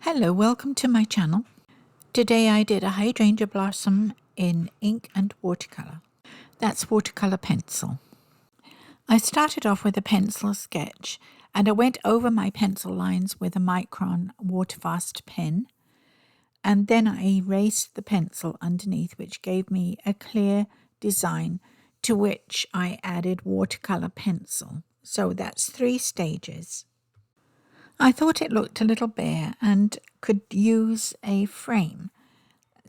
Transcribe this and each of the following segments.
Hello, welcome to my channel. Today I did a hydrangea blossom in ink and watercolor. That's watercolor pencil. I started off with a pencil sketch and I went over my pencil lines with a micron waterfast pen, and then I erased the pencil underneath, which gave me a clear design to which I added watercolor pencil. So that's 3 stages. I thought it looked a little bare and could use a frame.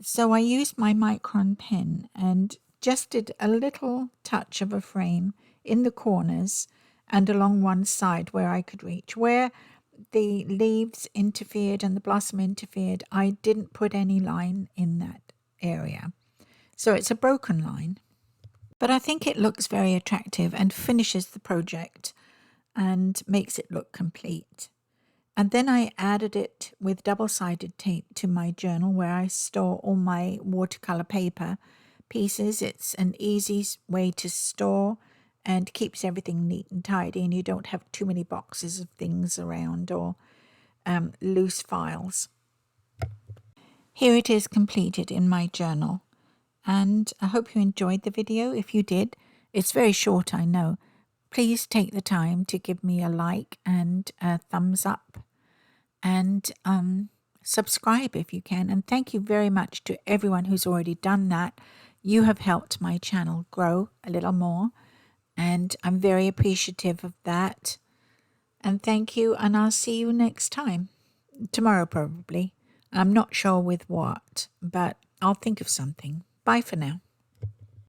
So I used my micron pen and just did a little touch of a frame in the corners and along one side where I could reach. Where the leaves interfered and the blossom interfered, I didn't put any line in that area. So it's a broken line. But I think it looks very attractive and finishes the project and makes it look complete. And then I added it with double-sided tape to my journal where I store all my watercolor paper pieces. It's an easy way to store and keeps everything neat and tidy, and you don't have too many boxes of things around or loose files. Here it is completed in my journal, and I hope you enjoyed the video. If you did, it's very short, I know. Please take the time to give me a like and a thumbs up. And subscribe if you can. And thank you very much to everyone who's already done that. You have helped my channel grow a little more, and I'm very appreciative of that. And thank you, and I'll see you next time. Tomorrow probably. I'm not sure with what, but I'll think of something. Bye for now.